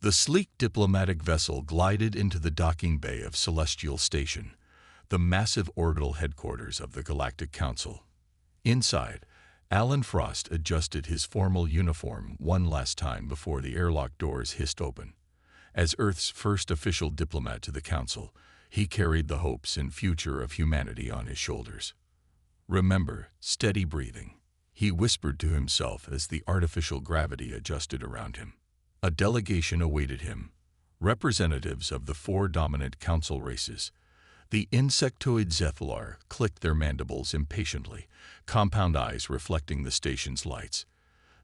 The sleek diplomatic vessel glided into the docking bay of Celestial Station, the massive orbital headquarters of the Galactic Council. Inside, Alan Frost adjusted his formal uniform one last time before the airlock doors hissed open. As Earth's first official diplomat to the Council, he carried the hopes and future of humanity on his shoulders. "Remember, steady breathing," he whispered to himself as the artificial gravity adjusted around him. A delegation awaited him, representatives of the 4 dominant council races. The insectoid Zethlar clicked their mandibles impatiently, compound eyes reflecting the station's lights.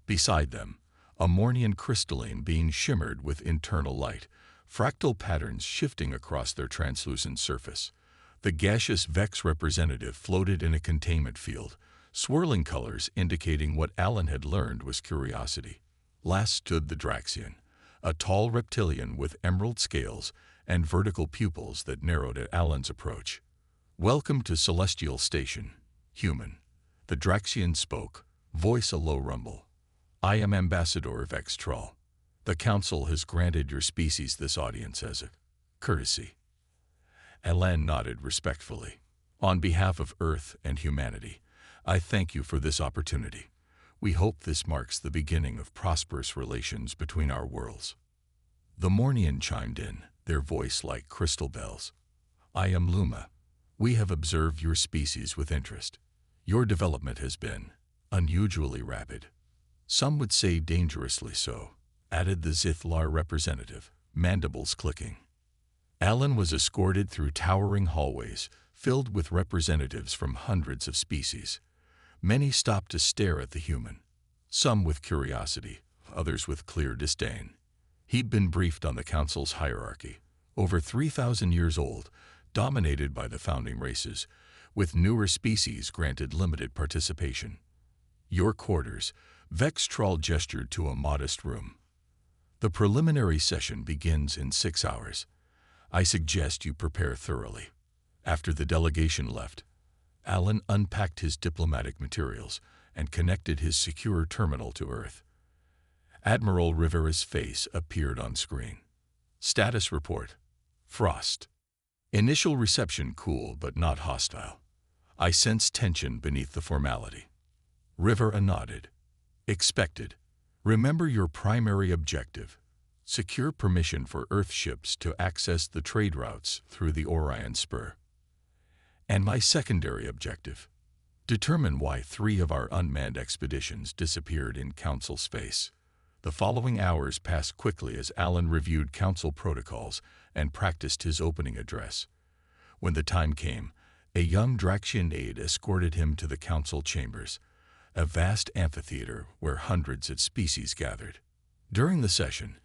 Beside them, a Mornian crystalline being shimmered with internal light, fractal patterns shifting across their translucent surface. The gaseous Vex representative floated in a containment field, swirling colors indicating what Alan had learned was curiosity. Last stood the Draxian, a tall reptilian with emerald scales and vertical pupils that narrowed at Alan's approach. "Welcome to Celestial Station, human," the Draxian spoke, voice a low rumble. "I am Ambassador Vex Trull. The Council has granted your species this audience as a courtesy." Alan nodded respectfully. "On behalf of Earth and humanity, I thank you for this opportunity. We hope this marks the beginning of prosperous relations between our worlds." The Mornian chimed in, their voice like crystal bells. "I am Luma. We have observed your species with interest. Your development has been unusually rapid. Some would say dangerously so," added the Zithlar representative, mandibles clicking. Alan was escorted through towering hallways filled with representatives from hundreds of species. Many stopped to stare at the human, some with curiosity, others with clear disdain. He'd been briefed on the Council's hierarchy, over 3,000 years old, dominated by the founding races, with newer species granted limited participation. "Your quarters," Vex Trull gestured to a modest room. "The preliminary session begins in 6 hours. I suggest you prepare thoroughly." After the delegation left, Alan unpacked his diplomatic materials and connected his secure terminal to Earth. Admiral Rivera's face appeared on screen. "Status report. Frost. Initial reception cool but not hostile. I sense tension beneath the formality." Rivera nodded. "Expected. Remember your primary objective. Secure permission for Earth ships to access the trade routes through the Orion Spur. And my secondary objective. Determine why 3 of our unmanned expeditions disappeared in Council space." The following hours passed quickly as Alan reviewed Council protocols and practiced his opening address. When the time came, a young Draxian aide escorted him to the Council chambers, a vast amphitheater where hundreds of species gathered. During the session,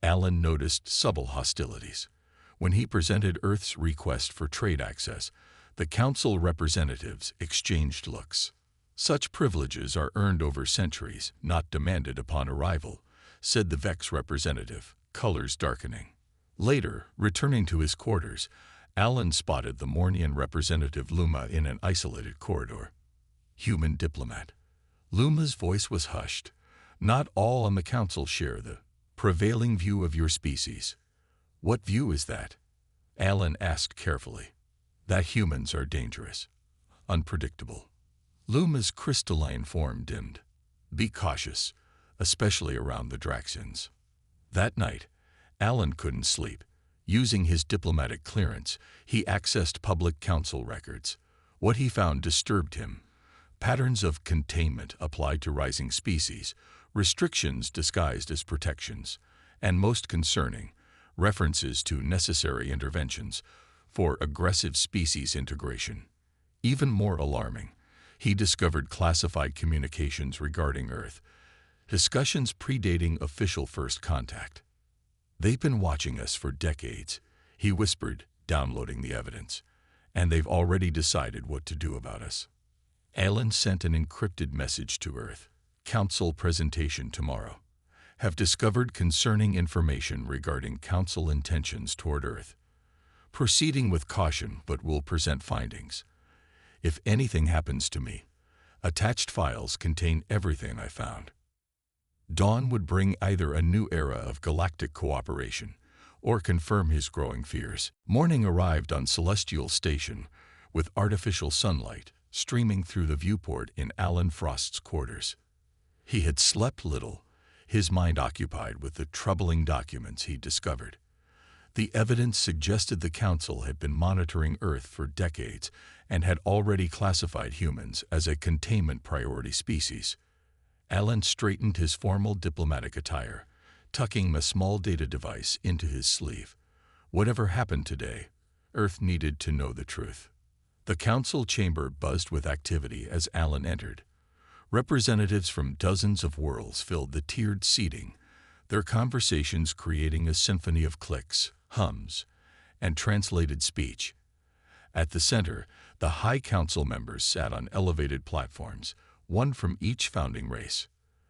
Alan noticed subtle hostilities. When he presented Earth's request for trade access, the Council representatives exchanged looks. "Such privileges are earned over centuries, not demanded upon arrival," said the Vex representative, colors darkening. Later, returning to his quarters, Alan spotted the Mornian representative Luma in an isolated corridor. "Human diplomat." Luma's voice was hushed. "Not all on the Council share the prevailing view of your species." "What view is that?" Alan asked carefully. "That humans are dangerous, unpredictable." Luma's crystalline form dimmed. "Be cautious, especially around the Draxians." That night, Alan couldn't sleep. Using his diplomatic clearance, he accessed public Council records. What he found disturbed him. Patterns of containment applied to rising species, restrictions disguised as protections, and most concerning, references to necessary interventions for aggressive species integration. Even more alarming, he discovered classified communications regarding Earth, discussions predating official first contact. "They've been watching us for decades," he whispered, downloading the evidence, "and they've already decided what to do about us." Alan sent an encrypted message to Earth. "Council presentation tomorrow. Have discovered concerning information regarding Council intentions toward Earth. Proceeding with caution, but will present findings. If anything happens to me, attached files contain everything I found." Dawn would bring either a new era of galactic cooperation or confirm his growing fears. Morning arrived on Celestial Station with artificial sunlight streaming through the viewport in Alan Frost's quarters. He had slept little, his mind occupied with the troubling documents he'd discovered. The evidence suggested the Council had been monitoring Earth for decades and had already classified humans as a containment priority species. Alan straightened his formal diplomatic attire, tucking a small data device into his sleeve. Whatever happened today, Earth needed to know the truth. The Council chamber buzzed with activity as Alan entered. Representatives from dozens of worlds filled the tiered seating, their conversations creating a symphony of clicks, hums, and translated speech. At the center, the High Council members sat on elevated platforms, one from each founding race.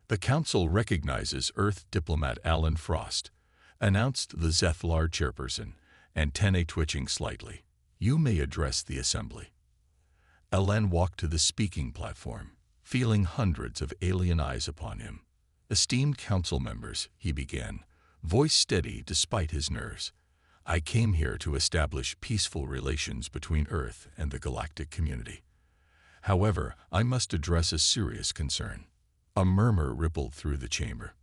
The Council recognizes Earth diplomat Alan Frost, announced the Zethlar chairperson, antennae twitching slightly. You may address the assembly. Alan walked to the speaking platform, feeling hundreds of alien eyes upon him. Esteemed council members, he began, voice steady despite his nerves. I came here to establish peaceful relations between Earth and the galactic community. However, I must address a serious concern. A murmur rippled through the chamber.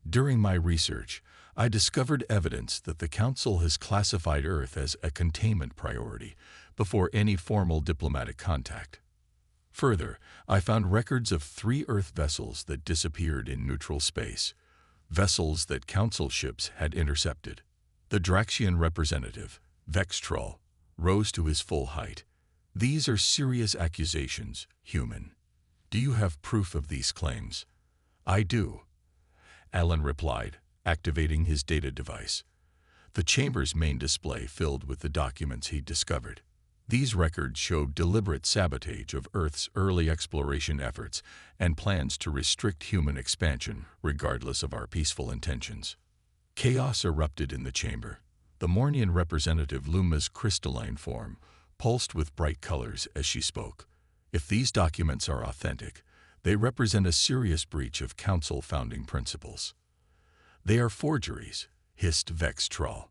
During my research, I discovered evidence that the Council has classified Earth as a containment priority before any formal diplomatic contact. Further, I found records of 3 Earth vessels that disappeared in neutral space, vessels that Council ships had intercepted. The Draxian representative, Vextrol, rose to his full height. These are serious accusations, human. Do you have proof of these claims? I do, Alan replied, activating his data device. The chamber's main display filled with the documents he'd discovered. These records showed deliberate sabotage of Earth's early exploration efforts and plans to restrict human expansion, regardless of our peaceful intentions. Chaos erupted in the chamber. The Mornian representative Luma's crystalline form pulsed with bright colors as she spoke. If these documents are authentic, they represent a serious breach of Council founding principles. They are forgeries, hissed Vextrol.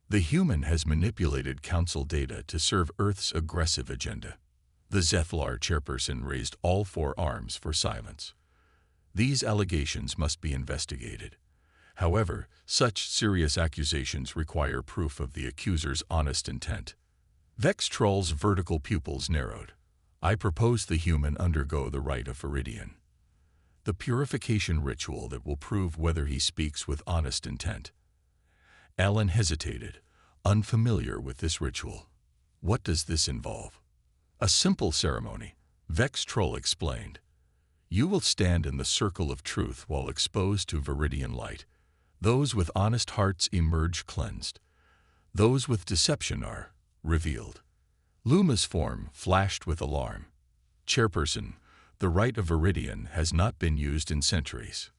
The human has manipulated Council data to serve Earth's aggressive agenda. The Zethlar chairperson raised all 4 arms for silence. These allegations must be investigated. However, such serious accusations require proof of the accuser's honest intent. Vextrol's vertical pupils narrowed. I propose the human undergo the rite of Viridian, the purification ritual that will prove whether he speaks with honest intent. Alan hesitated, unfamiliar with this ritual. What does this involve? A simple ceremony, Vextrol explained. You will stand in the circle of truth while exposed to Viridian light. Those with honest hearts emerge cleansed. Those with deception are revealed. Luma's form flashed with alarm. Chairperson, the rite of Viridian has not been used in centuries.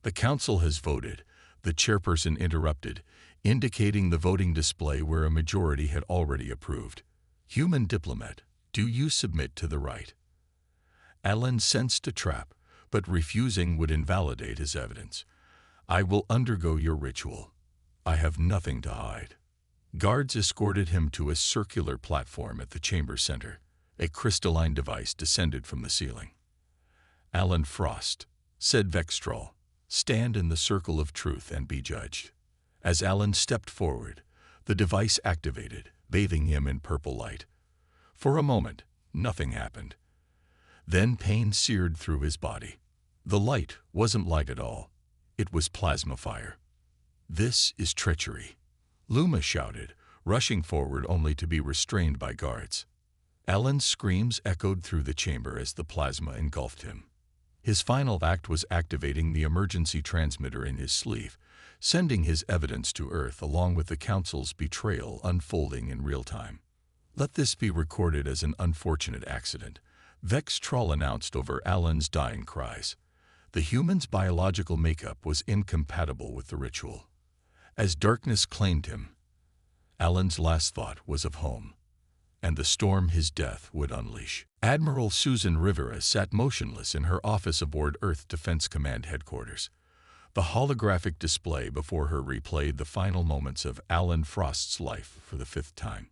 The Council has voted, the chairperson interrupted, indicating the voting display where a majority had already approved. Human diplomat, do you submit to the rite? Alan sensed a trap, but refusing would invalidate his evidence. I will undergo your ritual. I have nothing to hide. Guards escorted him to a circular platform at the chamber center. A crystalline device descended from the ceiling. Alan Frost, said Vextrol, stand in the circle of truth and be judged. As Alan stepped forward, the device activated, bathing him in purple light. For a moment, nothing happened. Then pain seared through his body. The light wasn't light at all. It was plasma fire. This is treachery, Luma shouted, rushing forward only to be restrained by guards. Alan's screams echoed through the chamber as the plasma engulfed him. His final act was activating the emergency transmitter in his sleeve, sending his evidence to Earth along with the Council's betrayal unfolding in real time. Let this be recorded as an unfortunate accident, Vextrol announced over Alan's dying cries. The human's biological makeup was incompatible with the ritual. As darkness claimed him, Alan's last thought was of home, and the storm his death would unleash. Admiral Susan Rivera sat motionless in her office aboard Earth Defense Command headquarters. The holographic display before her replayed the final moments of Alan Frost's life for the 5th time.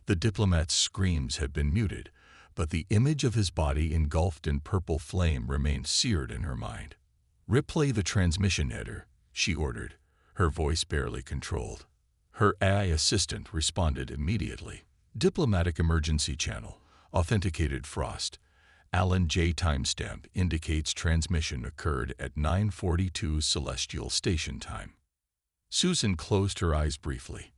The diplomat's screams had been muted, but the image of his body engulfed in purple flame remained seared in her mind. "Replay the transmission header," she ordered, her voice barely controlled. Her AI assistant responded immediately. "Diplomatic emergency channel. Authenticated Frost. Alan J. timestamp indicates transmission occurred at 9:42 Celestial Station time." Susan closed her eyes briefly.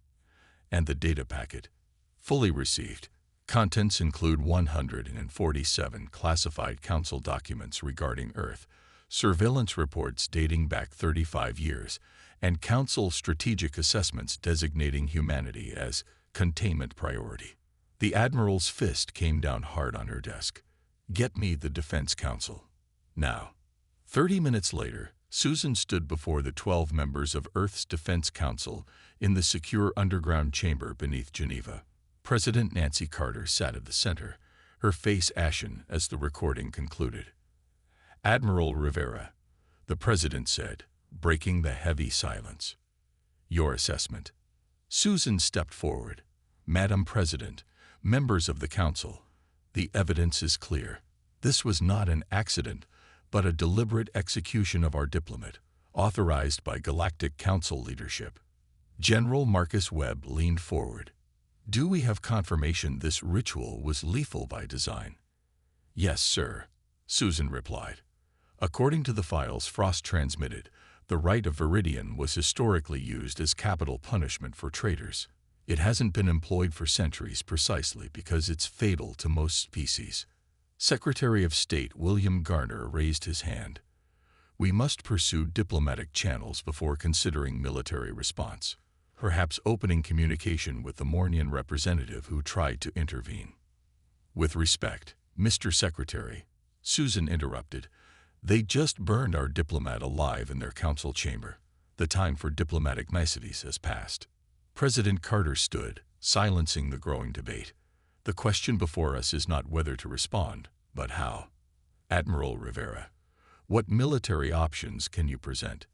"And the data packet. Fully received. Contents include 147 classified Council documents regarding Earth, surveillance reports dating back 35 years, and Council strategic assessments designating humanity as containment priority." The Admiral's fist came down hard on her desk. "Get me the Defense Council. Now." 30 minutes later, Susan stood before the 12 members of Earth's Defense Council in the secure underground chamber beneath Geneva. President Nancy Carter sat at the center, her face ashen as the recording concluded. "Admiral Rivera," the president said, breaking the heavy silence. "Your assessment." Susan stepped forward. "Madam President, members of the Council, the evidence is clear. This was not an accident, but a deliberate execution of our diplomat, authorized by Galactic Council leadership." General Marcus Webb leaned forward. "Do we have confirmation this ritual was lethal by design?" "Yes, sir," Susan replied. "According to the files Frost transmitted, the Rite of Viridian was historically used as capital punishment for traitors. It hasn't been employed for centuries precisely because it's fatal to most species." Secretary of State William Garner raised his hand. "We must pursue diplomatic channels before considering military response. Perhaps opening communication with the Mornian representative who tried to intervene." "With respect, Mr. Secretary," Susan interrupted, "they just burned our diplomat alive in their council chamber. The time for diplomatic niceties has passed." President Carter stood, silencing the growing debate. "The question before us is not whether to respond, but how. Admiral Rivera, what military options can you present?"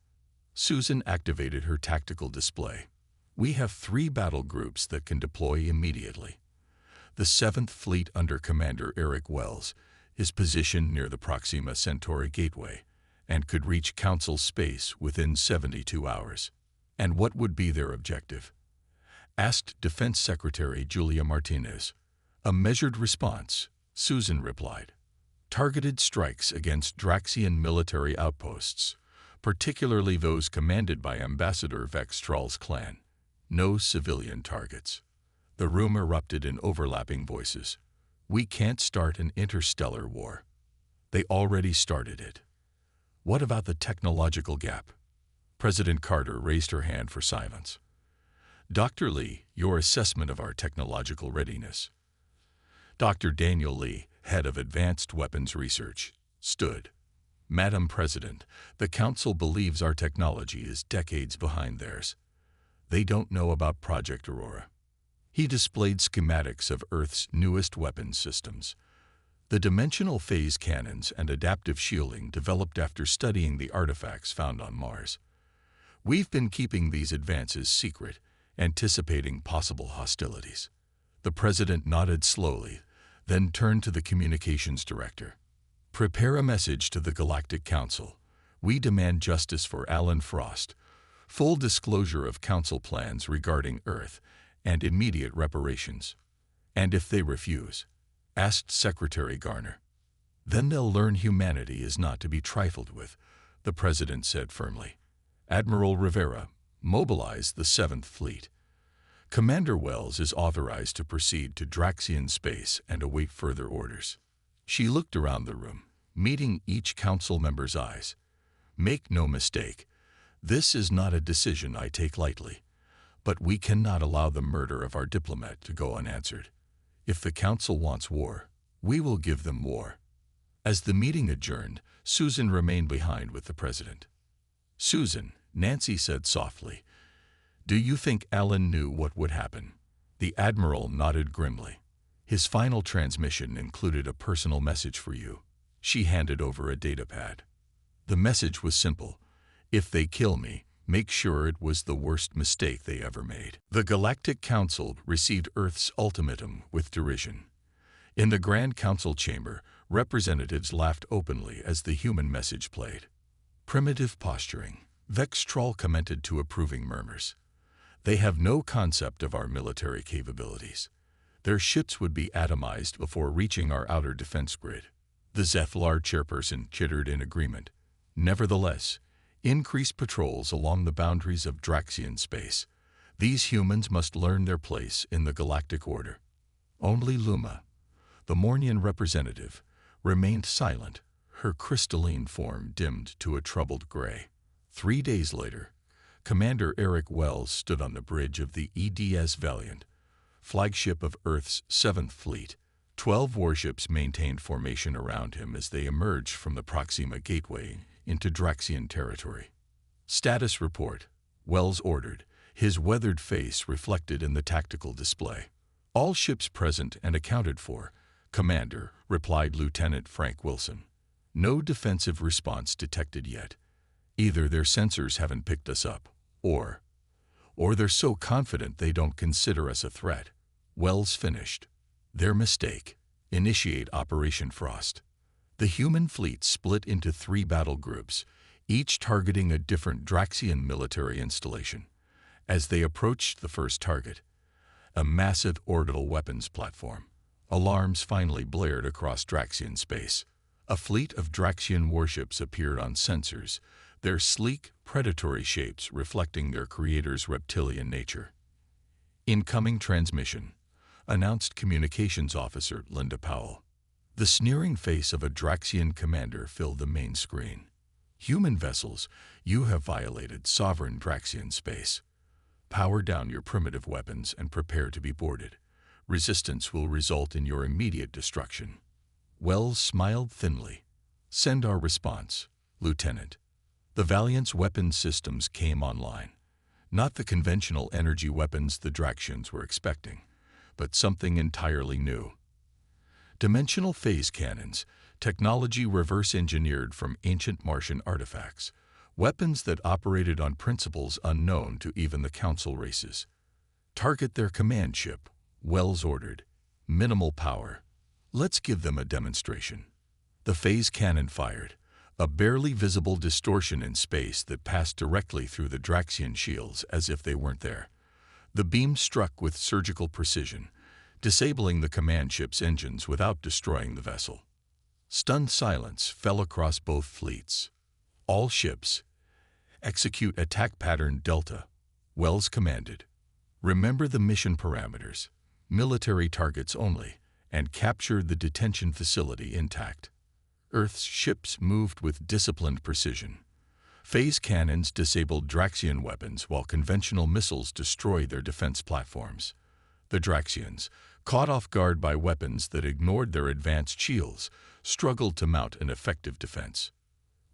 Susan activated her tactical display. "We have 3 battle groups that can deploy immediately. The 7th Fleet under Commander Eric Wells is positioned near the Proxima Centauri Gateway and could reach Council space within 72 hours. "And what would be their objective?" asked Defense Secretary Julia Martinez. "A measured response," Susan replied. "Targeted strikes against Draxian military outposts, particularly those commanded by Ambassador Vextral's clan. No civilian targets." The room erupted in overlapping voices. "We can't start an interstellar war. They already started it." "What about the technological gap?" President Carter raised her hand for silence. "Dr. Lee, your assessment of our technological readiness." Dr. Daniel Lee, head of Advanced Weapons Research, stood. "Madam President, the Council believes our technology is decades behind theirs. They don't know about Project Aurora." He displayed schematics of Earth's newest weapons systems. The dimensional phase cannons and adaptive shielding developed after studying the artifacts found on Mars. "We've been keeping these advances secret, anticipating possible hostilities." The president nodded slowly, then turned to the communications director. "Prepare a message to the Galactic Council. We demand justice for Alan Frost, full disclosure of Council plans regarding Earth, and immediate reparations." "And if they refuse?" asked Secretary Garner. "Then they'll learn humanity is not to be trifled with," the president said firmly. "Admiral Rivera, mobilize the 7th Fleet. Commander Wells is authorized to proceed to Draxian space and await further orders." She looked around the room, meeting each council member's eyes. "Make no mistake, this is not a decision I take lightly, but we cannot allow the murder of our diplomat to go unanswered. If the council wants war, we will give them war." As the meeting adjourned, Susan remained behind with the president. "Susan," Nancy said softly, "do you think Alan knew what would happen?" The admiral nodded grimly. "His final transmission included a personal message for you." She handed over a datapad. The message was simple: If they kill me, make sure it was the worst mistake they ever made. The Galactic Council received Earth's ultimatum with derision. In the Grand Council chamber, representatives laughed openly as the human message played. Primitive posturing. Vex Troll commented to approving murmurs. They have no concept of our military capabilities. Their ships would be atomized before reaching our outer defense grid. The Zethlar chairperson chittered in agreement. Nevertheless, increase patrols along the boundaries of Draxian space. These humans must learn their place in the galactic order. Only Luma, the Mornian representative, remained silent, her crystalline form dimmed to a troubled gray. 3 days later, Commander Eric Wells stood on the bridge of the EDS Valiant, flagship of Earth's 7th Fleet. 12 warships maintained formation around him as they emerged from the Proxima Gateway into Draxian territory. Status report, Wells ordered, his weathered face reflected in the tactical display. All ships present and accounted for, Commander, replied Lieutenant Frank Wilson. No defensive response detected yet. Either their sensors haven't picked us up, or they're so confident they don't consider us a threat. Wells finished. Their mistake. Initiate Operation Frost. The human fleet split into 3 battle groups, each targeting a different Draxian military installation. As they approached the first target, a massive orbital weapons platform, alarms finally blared across Draxian space. A fleet of Draxian warships appeared on sensors, their sleek, predatory shapes reflecting their creator's reptilian nature. Incoming transmission, announced Communications Officer Linda Powell. The sneering face of a Draxian commander filled the main screen. Human vessels, you have violated sovereign Draxian space. Power down your primitive weapons and prepare to be boarded. Resistance will result in your immediate destruction. Wells smiled thinly. Send our response, Lieutenant. The Valiant's weapon systems came online. Not the conventional energy weapons the Draxians were expecting, but something entirely new. Dimensional phase cannons, technology reverse-engineered from ancient Martian artifacts, weapons that operated on principles unknown to even the Council races. Target their command ship, Wells ordered. Minimal power. Let's give them a demonstration. The phase cannon fired, a barely visible distortion in space that passed directly through the Draxian shields as if they weren't there. The beam struck with surgical precision, disabling the command ship's engines without destroying the vessel. Stunned silence fell across both fleets. All ships, execute attack pattern Delta, Wells commanded. Remember the mission parameters, military targets only, and capture the detention facility intact. Earth's ships moved with disciplined precision. Phase cannons disabled Draxian weapons while conventional missiles destroyed their defense platforms. The Draxians, caught off guard by weapons that ignored their advanced shields, struggled to mount an effective defense.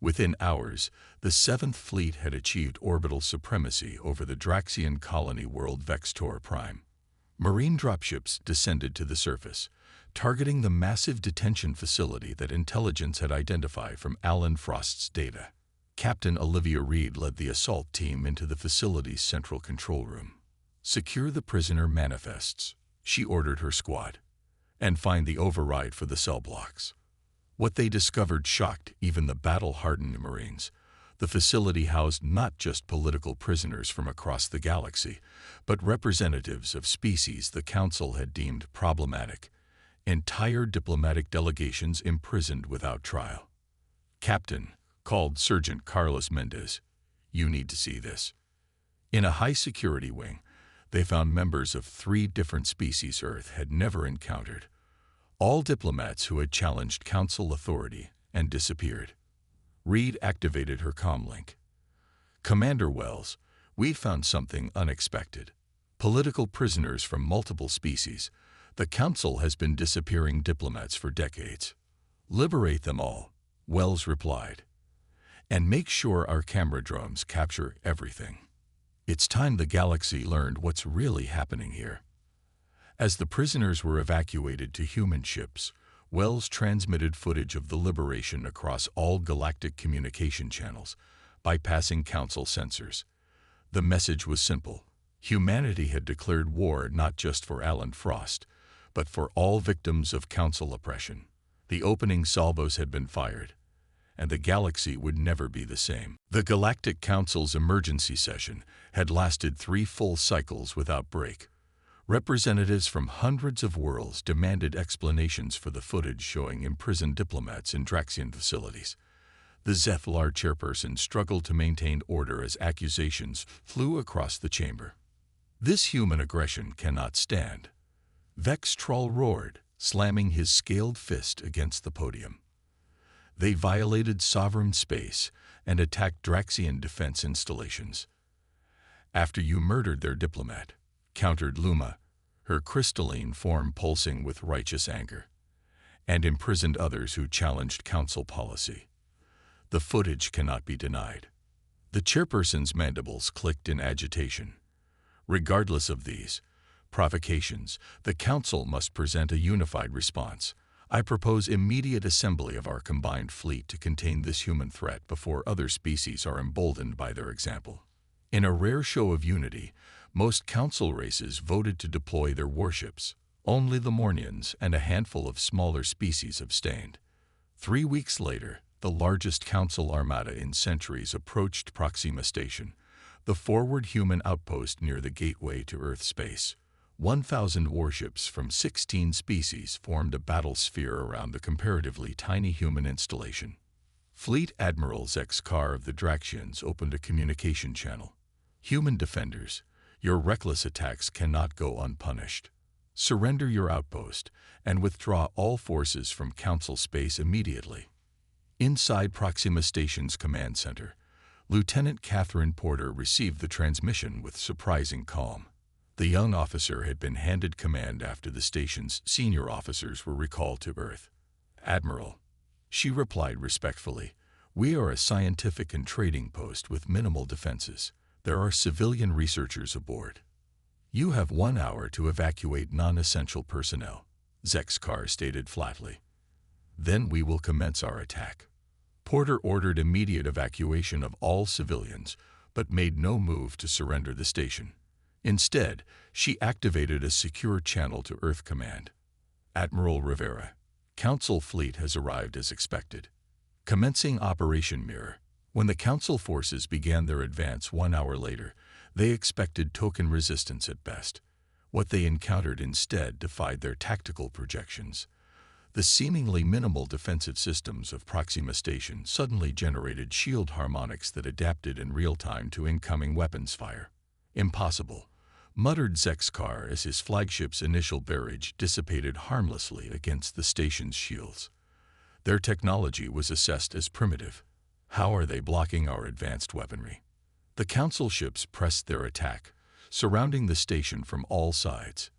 Within hours, the 7th Fleet had achieved orbital supremacy over the Draxian colony world Vextor Prime. Marine dropships descended to the surface, targeting the massive detention facility that intelligence had identified from Alan Frost's data. Captain Olivia Reed led the assault team into the facility's central control room. Secure the prisoner manifests, she ordered her squad, and find the override for the cell blocks. What they discovered shocked even the battle-hardened Marines. The facility housed not just political prisoners from across the galaxy, but representatives of species the Council had deemed problematic. Entire diplomatic delegations imprisoned without trial. Captain, called Sergeant Carlos Mendez, you need to see this. In a high-security wing, they found members of 3 different species Earth had never encountered. All diplomats who had challenged Council authority and disappeared. Reed activated her comlink. Commander Wells, we found something unexpected. Political prisoners from multiple species. The Council has been disappearing diplomats for decades. Liberate them all, Wells replied. And make sure our camera drones capture everything. It's time the galaxy learned what's really happening here. As the prisoners were evacuated to human ships, Wells transmitted footage of the liberation across all galactic communication channels, bypassing Council sensors. The message was simple. Humanity had declared war not just for Alan Frost, but for all victims of Council oppression. The opening salvos had been fired, and the galaxy would never be the same. The Galactic Council's emergency session had lasted 3 full cycles without break. Representatives from hundreds of worlds demanded explanations for the footage showing imprisoned diplomats in Draxian facilities. The Zethlar chairperson struggled to maintain order as accusations flew across the chamber. "This human aggression cannot stand." Vex Troll roared, slamming his scaled fist against the podium. "They violated sovereign space and attacked Draxian defense installations. After you murdered their diplomat," countered Luma, her crystalline form pulsing with righteous anger, "and imprisoned others who challenged Council policy. The footage cannot be denied." The chairperson's mandibles clicked in agitation. "Regardless of these provocations, the Council must present a unified response. I propose immediate assembly of our combined fleet to contain this human threat before other species are emboldened by their example." In a rare show of unity, most Council races voted to deploy their warships. Only the Mornians and a handful of smaller species abstained. 3 weeks later, the largest Council armada in centuries approached Proxima Station, the forward human outpost near the gateway to Earth space. 1,000 warships from 16 species formed a battle sphere around the comparatively tiny human installation. Fleet Admiral Zex Carr of the Draxians opened a communication channel. "Human defenders, your reckless attacks cannot go unpunished. Surrender your outpost and withdraw all forces from Council space immediately." Inside Proxima Station's command center, Lieutenant Catherine Porter received the transmission with surprising calm. The young officer had been handed command after the station's senior officers were recalled to Earth. "Admiral," she replied respectfully, "we are a scientific and trading post with minimal defenses. There are civilian researchers aboard. You have 1 hour to evacuate non-essential personnel," Zex Carr stated flatly. "Then we will commence our attack." Porter ordered immediate evacuation of all civilians, but made no move to surrender the station. Instead, she activated a secure channel to Earth Command. "Admiral Rivera, Council fleet has arrived as expected. Commencing Operation Mirror." When the Council forces began their advance 1 hour later, they expected token resistance at best. What they encountered instead defied their tactical projections. The seemingly minimal defensive systems of Proxima Station suddenly generated shield harmonics that adapted in real time to incoming weapons fire. "Impossible," muttered Zex Carr as his flagship's initial barrage dissipated harmlessly against the station's shields. Their technology was assessed as primitive. "How are they blocking our advanced weaponry?" The Council ships pressed their attack, surrounding the station from all sides.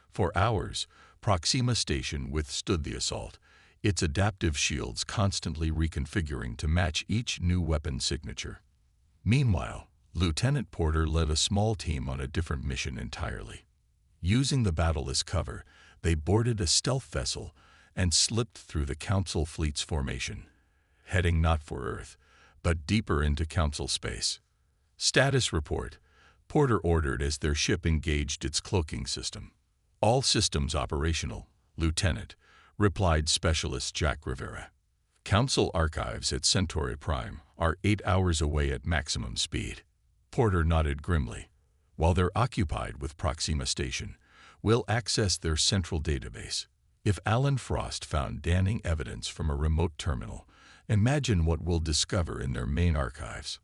For hours, Proxima Station withstood the assault, its adaptive shields constantly reconfiguring to match each new weapon signature. Meanwhile, Lieutenant Porter led a small team on a different mission entirely. Using the battle as cover, they boarded a stealth vessel and slipped through the Council fleet's formation, heading not for Earth, but deeper into Council space. "Status report," Porter ordered as their ship engaged its cloaking system. "All systems operational, Lieutenant," replied Specialist Jack Rivera. "Council archives at Centauri Prime are 8 hours away at maximum speed." Porter nodded grimly. "While they're occupied with Proxima Station, we'll access their central database. If Alan Frost found damning evidence from a remote terminal, imagine what we'll discover in their main archives."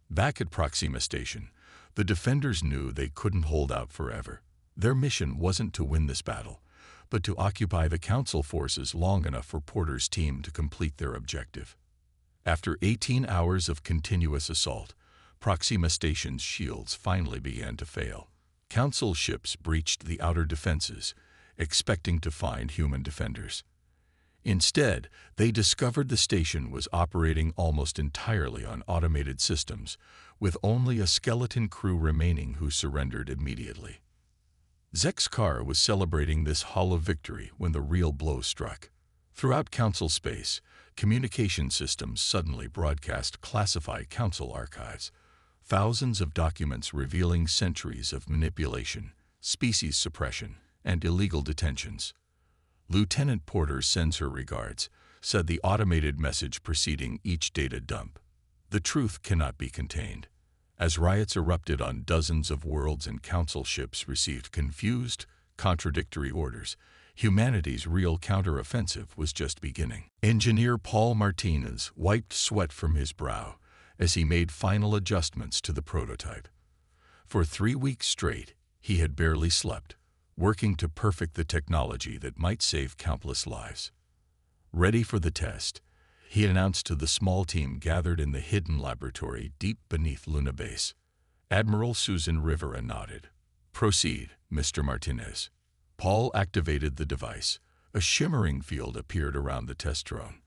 Back at Proxima Station, the defenders knew they couldn't hold out forever. Their mission wasn't to win this battle, but to occupy the Council forces long enough for Porter's team to complete their objective. After 18 hours of continuous assault, Proxima Station's shields finally began to fail. Council ships breached the outer defenses, expecting to find human defenders. Instead, they discovered the station was operating almost entirely on automated systems, with only a skeleton crew remaining who surrendered immediately. Zex Carr was celebrating this hollow victory when the real blow struck. Throughout Council space, communication systems suddenly broadcast classified council archives, thousands of documents revealing centuries of manipulation, species suppression, and illegal detentions. Lieutenant Porter sends her regards, said the automated message preceding each data dump. The truth cannot be contained. As riots erupted on dozens of worlds and council ships received confused, contradictory orders, humanity's real counteroffensive was just beginning. Engineer Paul Martinez wiped sweat from his brow as he made final adjustments to the prototype. For 3 weeks straight, he had barely slept, working to perfect the technology that might save countless lives. Ready for the test, he announced to the small team gathered in the hidden laboratory deep beneath Luna Base. Admiral Susan Rivera nodded. "Proceed, Mr. Martinez." Paul activated the device. A shimmering field appeared around the test drone.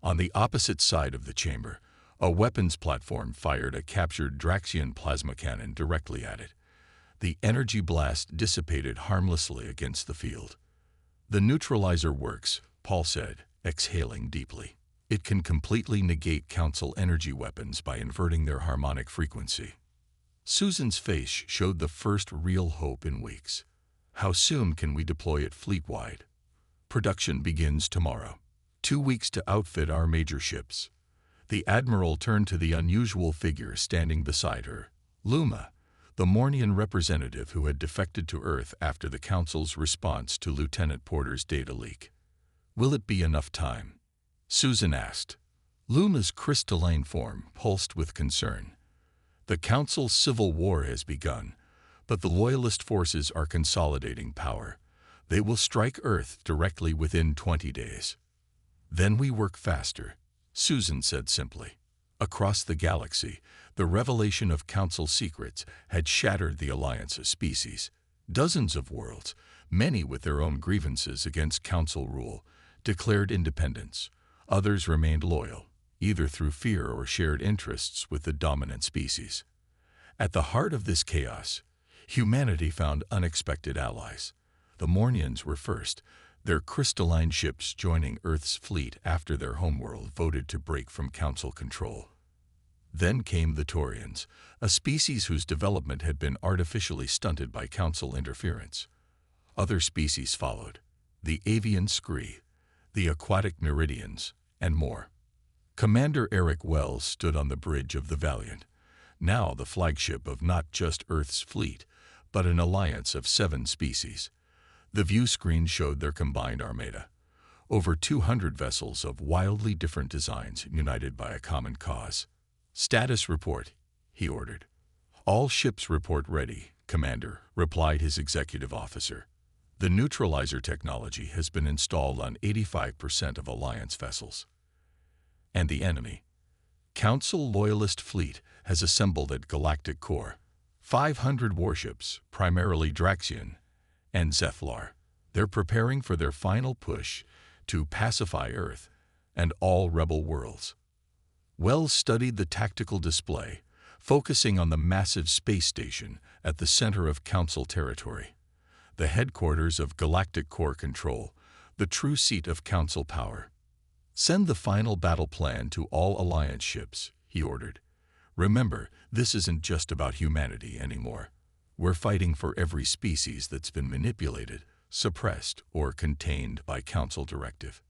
On the opposite side of the chamber, a weapons platform fired a captured Draxian plasma cannon directly at it. The energy blast dissipated harmlessly against the field. "The neutralizer works," Paul said, exhaling deeply. "It can completely negate Council energy weapons by inverting their harmonic frequency." Susan's face showed the first real hope in weeks. "How soon can we deploy it fleet-wide?" "Production begins tomorrow. 2 weeks to outfit our major ships." The Admiral turned to the unusual figure standing beside her, Luma, the Mornian representative who had defected to Earth after the Council's response to Lieutenant Porter's data leak. "Will it be enough time?" Susan asked. Luma's crystalline form pulsed with concern. "The Council's civil war has begun, but the Loyalist forces are consolidating power. They will strike Earth directly within 20 days. Then we work faster," Susan said simply. Across the galaxy, the revelation of Council secrets had shattered the alliance of species. Dozens of worlds, many with their own grievances against Council rule, declared independence. Others remained loyal, either through fear or shared interests with the dominant species. At the heart of this chaos, humanity found unexpected allies. The Mornians were first, their crystalline ships joining Earth's fleet after their homeworld voted to break from Council control. Then came the Taurians, a species whose development had been artificially stunted by Council interference. Other species followed: the avian scree, the aquatic Meridians, and more. Commander Eric Wells stood on the bridge of the Valiant, now the flagship of not just Earth's fleet, but an alliance of 7 species. The view screen showed their combined armada, over 200 vessels of wildly different designs united by a common cause. "Status report," he ordered. "All ships report ready, Commander," replied his executive officer. "The neutralizer technology has been installed on 85% of Alliance vessels." "And the enemy?" "Council Loyalist fleet has assembled at Galactic Core. 500 warships, primarily Draxian, and Zethlar. They're preparing for their final push to pacify Earth and all rebel worlds." Wells studied the tactical display, focusing on the massive space station at the center of Council territory. The headquarters of Galactic Core Control, the true seat of Council power. "Send the final battle plan to all Alliance ships," he ordered. "Remember, this isn't just about humanity anymore. We're fighting for every species that's been manipulated, suppressed, or contained by Council directive."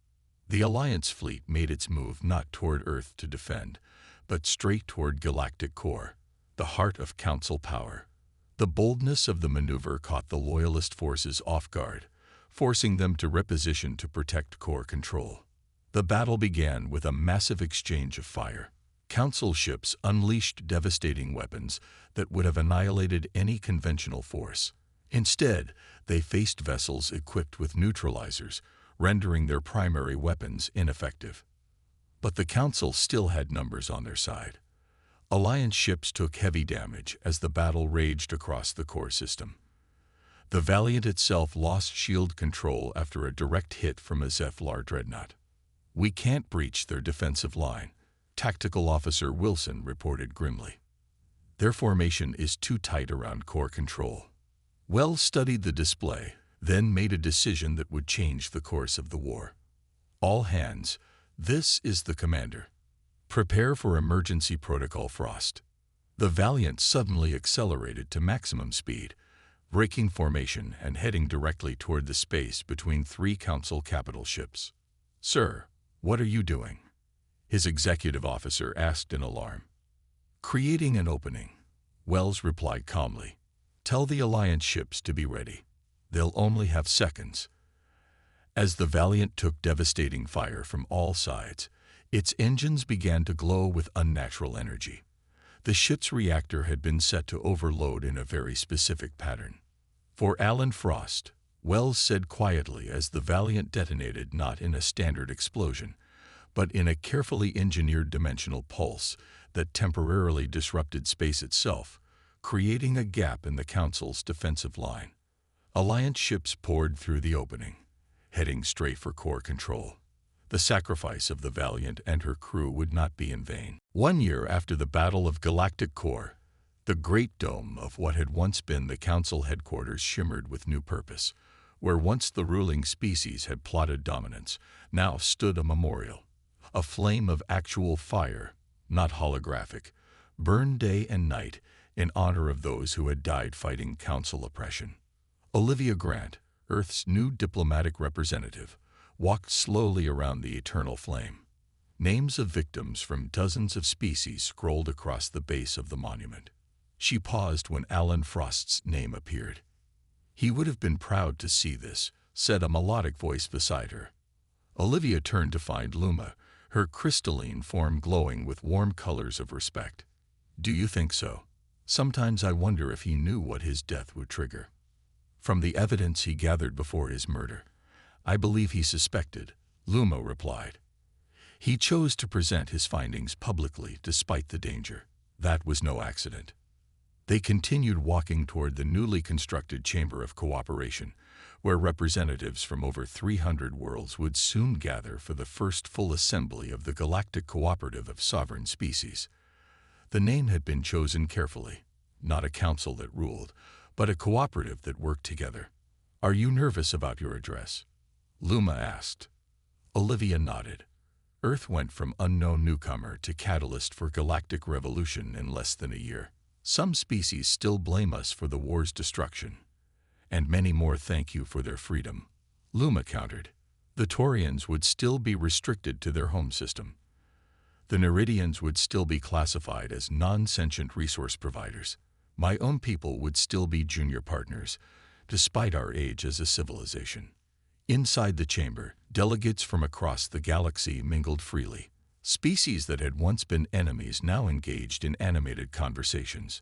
The Alliance fleet made its move not toward Earth to defend, but straight toward Galactic Core, the heart of Council power. The boldness of the maneuver caught the Loyalist forces off guard, forcing them to reposition to protect core control. The battle began with a massive exchange of fire. Council ships unleashed devastating weapons that would have annihilated any conventional force. Instead, they faced vessels equipped with neutralizers, rendering their primary weapons ineffective. But the Council still had numbers on their side. Alliance ships took heavy damage as the battle raged across the core system. The Valiant itself lost shield control after a direct hit from a Zethlar dreadnought. "We can't breach their defensive line," Tactical Officer Wilson reported grimly. "Their formation is too tight around core control." Wells studied the display, then made a decision that would change the course of the war. "All hands, This is the commander. Prepare for emergency protocol Frost. The Valiant suddenly accelerated to maximum speed, breaking formation and heading directly toward the space between three Council capital ships. "Sir, what are you doing?" his executive officer asked in alarm. "Creating an opening," Wells replied calmly. "Tell the Alliance ships to be ready. They'll only have seconds." As the Valiant took devastating fire from all sides, its engines began to glow with unnatural energy. The ship's reactor had been set to overload in a very specific pattern. "For Alan Frost," Wells said quietly as the Valiant detonated not in a standard explosion, but in a carefully engineered dimensional pulse that temporarily disrupted space itself, creating a gap in the Council's defensive line. Alliance ships poured through the opening, heading straight for core control. The sacrifice of the Valiant and her crew would not be in vain. 1 year after the Battle of Galactic Core, the great dome of what had once been the Council headquarters shimmered with new purpose. Where once the ruling species had plotted dominance, now stood a memorial. A flame of actual fire, not holographic, burned day and night in honor of those who had died fighting Council oppression. Olivia Grant, Earth's new diplomatic representative, walked slowly around the eternal flame. Names of victims from dozens of species scrolled across the base of the monument. She paused when Alan Frost's name appeared. "He would have been proud to see this," said a melodic voice beside her. Olivia turned to find Luma, her crystalline form glowing with warm colors of respect. "Do you think so? Sometimes I wonder if he knew what his death would trigger." "From the evidence he gathered before his murder, I believe he suspected," Luma replied. "He chose to present his findings publicly despite the danger. That was no accident." They continued walking toward the newly constructed Chamber of Cooperation, where representatives from over 300 worlds would soon gather for the first full assembly of the Galactic Cooperative of Sovereign Species. The name had been chosen carefully, not a council that ruled, but a cooperative that worked together. "Are you nervous about your address?" Luma asked. Olivia nodded. Earth went from unknown newcomer to catalyst for galactic revolution in less than a year. Some species still blame us for the war's destruction, and many more thank you for their freedom, Luma countered. The Taurians would still be restricted to their home system. The Neridians would still be classified as non-sentient resource providers. My own people would still be junior partners, despite our age as a civilization. Inside the chamber, delegates from across the galaxy mingled freely. Species that had once been enemies now engaged in animated conversations.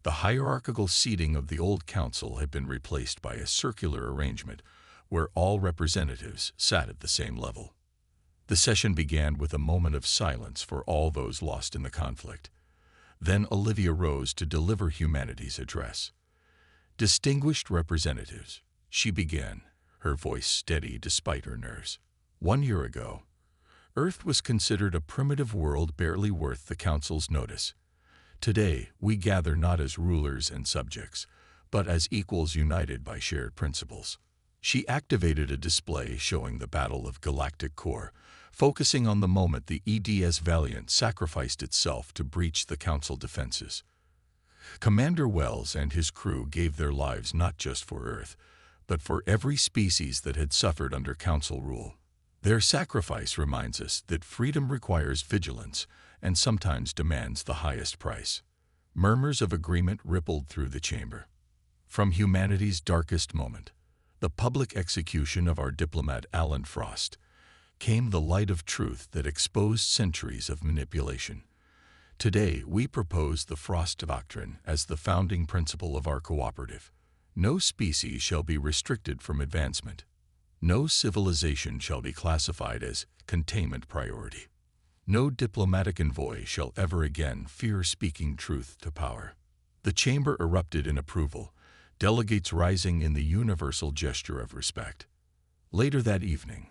The hierarchical seating of the old council had been replaced by a circular arrangement where all representatives sat at the same level. The session began with a moment of silence for all those lost in the conflict. Then Olivia rose to deliver humanity's address. "Distinguished representatives," she began, her voice steady despite her nerves. "1 year ago, Earth was considered a primitive world barely worth the Council's notice. Today, we gather not as rulers and subjects, but as equals united by shared principles." She activated a display showing the Battle of Galactic Core, focusing on the moment the EDS Valiant sacrificed itself to breach the Council defenses. Commander Wells and his crew gave their lives not just for Earth, but for every species that had suffered under Council rule. Their sacrifice reminds us that freedom requires vigilance and sometimes demands the highest price. Murmurs of agreement rippled through the chamber. From humanity's darkest moment, the public execution of our diplomat Alan Frost, came the light of truth that exposed centuries of manipulation. Today, we propose the Frost Doctrine as the founding principle of our cooperative. No species shall be restricted from advancement. No civilization shall be classified as containment priority. No diplomatic envoy shall ever again fear speaking truth to power. The chamber erupted in approval, delegates rising in the universal gesture of respect. Later that evening,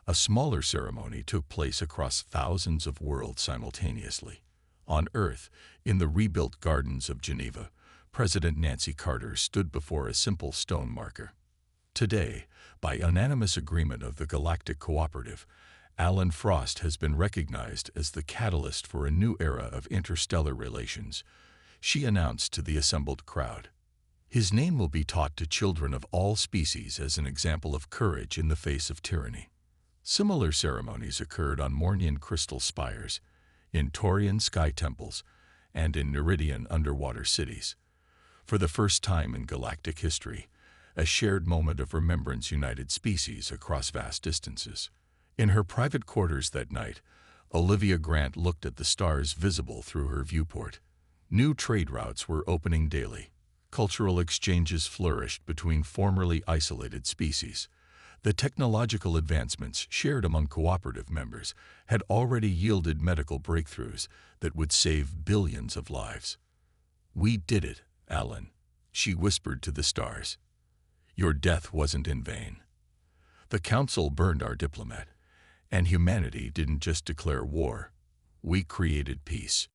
a smaller ceremony took place across thousands of worlds simultaneously. On Earth, in the rebuilt gardens of Geneva, President Nancy Carter stood before a simple stone marker. Today, by unanimous agreement of the Galactic Cooperative, Alan Frost has been recognized as the catalyst for a new era of interstellar relations, she announced to the assembled crowd. His name will be taught to children of all species as an example of courage in the face of tyranny. Similar ceremonies occurred on Mornian crystal spires, in Taurian sky temples, and in Neridian underwater cities. For the first time in galactic history, a shared moment of remembrance united species across vast distances. In her private quarters that night, Olivia Grant looked at the stars visible through her viewport. New trade routes were opening daily. Cultural exchanges flourished between formerly isolated species. The technological advancements shared among cooperative members had already yielded medical breakthroughs that would save billions of lives. "We did it, Alan," she whispered to the stars. "Your death wasn't in vain. The Council burned our diplomat, and humanity didn't just declare war. We created peace."